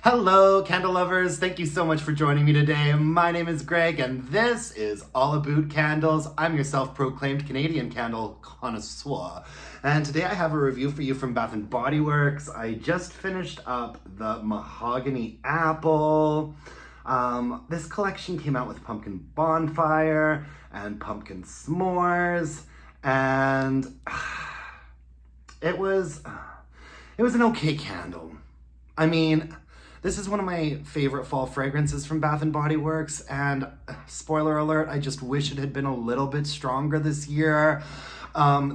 Hello, candle lovers. Thank you so much for joining me today. My name is Greg, and this is All Aboot Candles. I'm your self-proclaimed Canadian candle connoisseur. And today I have a review for you from Bath & Body Works. I just finished up the Mahogany Apple. This collection came out with Pumpkin Bonfire and Pumpkin S'mores, and it was an okay candle. I mean, this is one of my favorite fall fragrances from Bath & Body Works, and spoiler alert, I just wish it had been a little bit stronger this year.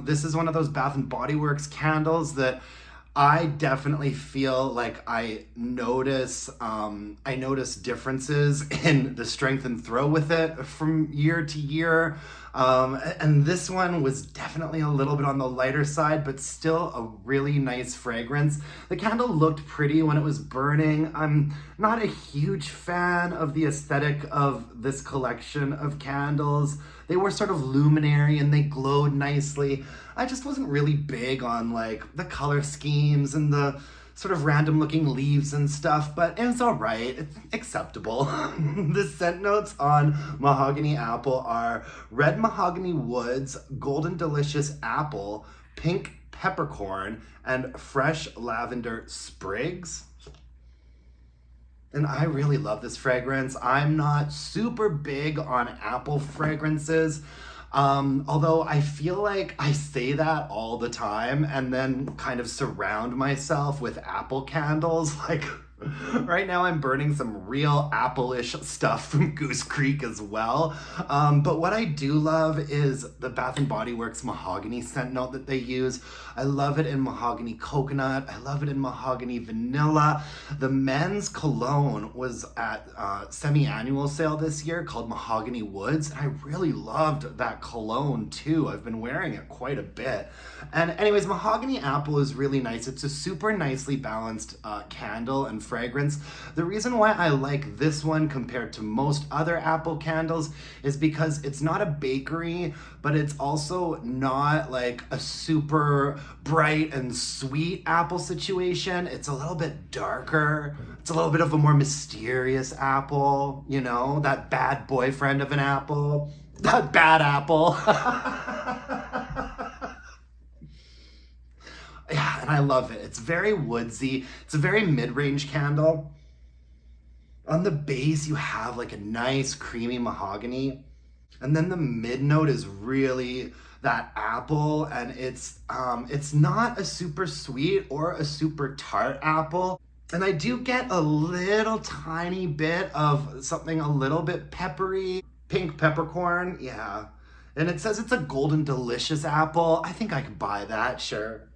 This is one of those Bath & Body Works candles that I definitely feel like I notice differences in the strength and throw with it from year to year. And this one was definitely a little bit on the lighter side, but still a really nice fragrance. The candle looked pretty when it was burning. I'm not a huge fan of the aesthetic of this collection of candles. They were sort of luminary and they glowed nicely. I just wasn't really big on like the color schemes and the sort of random looking leaves and stuff, but it's all right. It's acceptable. The scent notes on Mahogany Apple are red mahogany woods, golden delicious apple, pink peppercorn, and fresh lavender sprigs. And I really love this fragrance. I'm not super big on apple fragrances. Although I feel like I say that all the time and then kind of surround myself with apple candles. Like right now I'm burning some real apple-ish stuff from Goose Creek as well. But what I do love is the Bath & Body Works mahogany scent note that they use. I love it in mahogany coconut. I love it in mahogany vanilla. The men's cologne was at semi-annual sale this year called Mahogany Woods. And I really loved that cologne too. I've been wearing it quite a bit. And anyways, Mahogany Apple is really nice. It's a super nicely balanced candle and fragrance. The reason why I like this one compared to most other apple candles is because it's not a bakery, but it's also not like a super bright and sweet apple situation. It's a little bit darker. It's a little bit of a more mysterious apple, you know, that bad boyfriend of an apple, that bad apple. Yeah, and I love it. It's very woodsy. It's a very mid-range candle. On the base, you have like a nice creamy mahogany. And then the mid note is really that apple, and it's not a super sweet or a super tart apple. And I do get a little tiny bit of something a little bit peppery. Pink peppercorn, yeah. And it says it's a golden delicious apple. I think I could buy that, sure.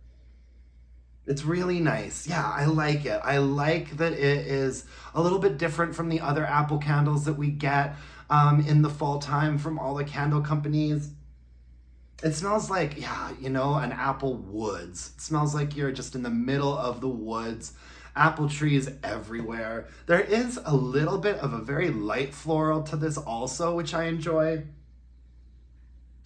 It's really nice. Yeah, I like it. I like that it is a little bit different from the other apple candles that we get in the fall time from all the candle companies. It smells like, yeah, you know, an apple woods. It smells like you're just in the middle of the woods. Apple trees everywhere. There is a little bit of a very light floral to this also, which I enjoy.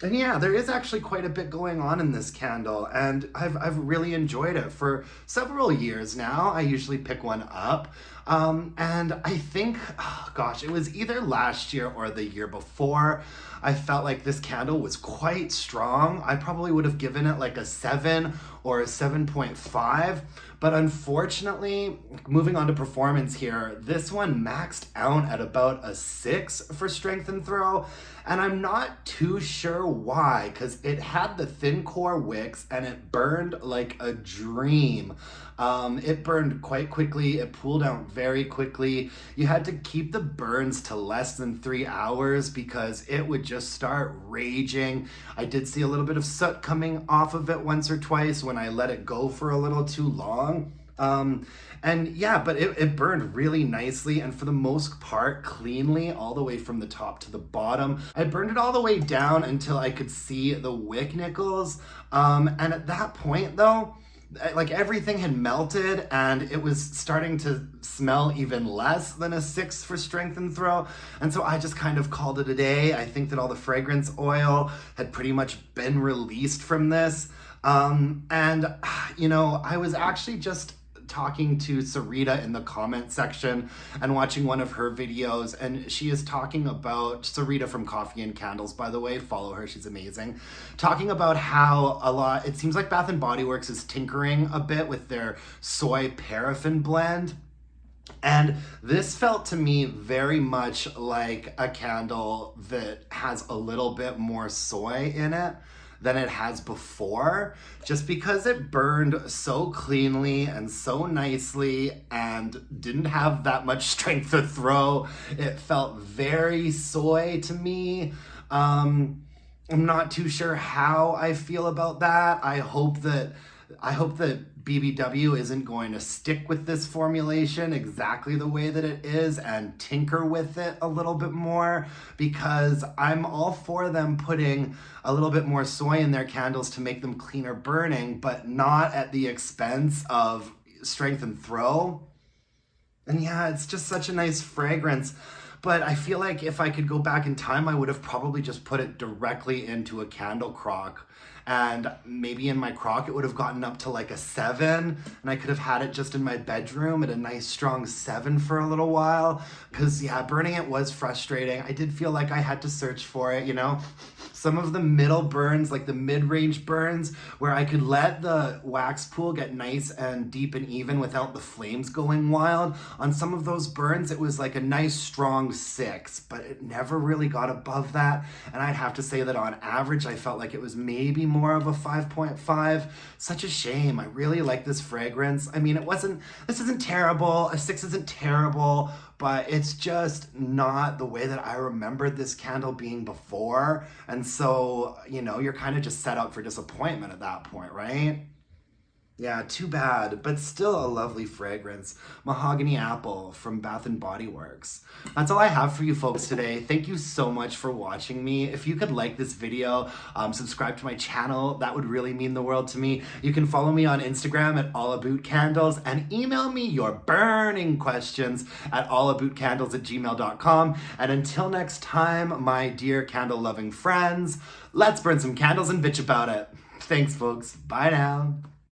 And yeah, there is actually quite a bit going on in this candle, and I've really enjoyed it for several years now. I usually pick one up, and I think, oh gosh, it was either last year or the year before. I felt like this candle was quite strong. I probably would have given it like a 7 or a 7.5, but unfortunately, moving on to performance here, this one maxed out at about a 6 for strength and throw, and I'm not too sure why, because it had the thin core wicks and it burned like a dream. It burned quite quickly, it pooled out very quickly. You had to keep the burns to less than 3 hours because it would just start raging. I did see a little bit of soot coming off of it once or twice when I let it go for a little too long. And yeah, but it burned really nicely and for the most part cleanly all the way from the top to the bottom. I burned it all the way down until I could see the wick nickels. And at that point though, like everything had melted and it was starting to smell even less than a 6 for strength and throw. And so I just kind of called it a day. I think that all the fragrance oil had pretty much been released from this. And you know, I was actually just talking to Sarita in the comment section and watching one of her videos, and she is talking about, Sarita from Coffee and Candles, by the way, follow her, she's amazing, talking about how it seems like Bath & Body Works is tinkering a bit with their soy paraffin blend. And this felt to me very much like a candle that has a little bit more soy in it than it has before, just because it burned so cleanly and so nicely and didn't have that much strength to throw. It felt very soy to me. I'm not too sure how I feel about that. I hope that BBW isn't going to stick with this formulation exactly the way that it is and tinker with it a little bit more, because I'm all for them putting a little bit more soy in their candles to make them cleaner burning, but not at the expense of strength and throw. And yeah, it's just such a nice fragrance. But I feel like if I could go back in time, I would have probably just put it directly into a candle crock. And maybe in my crock, it would have gotten up to like a 7. And I could have had it just in my bedroom at a nice strong 7 for a little while. Because yeah, burning it was frustrating. I did feel like I had to search for it, you know? Some of the middle burns, like the mid-range burns, where I could let the wax pool get nice and deep and even without the flames going wild. On some of those burns, it was like a nice strong 6, but it never really got above that. And I'd have to say that on average, I felt like it was maybe more of a 5.5. Such a shame. I really like this fragrance. I mean, this isn't terrible. A 6 isn't terrible, but it's just not the way that I remembered this candle being before. And so, you know, you're kind of just set up for disappointment at that point, right? Yeah, too bad, but still a lovely fragrance. Mahogany Apple from Bath & Body Works. That's all I have for you folks today. Thank you so much for watching me. If you could like this video, subscribe to my channel, that would really mean the world to me. You can follow me on Instagram at Aboot Candles and email me your burning questions at allabootcandles@gmail.com. And until next time, my dear candle-loving friends, let's burn some candles and bitch about it. Thanks, folks. Bye now.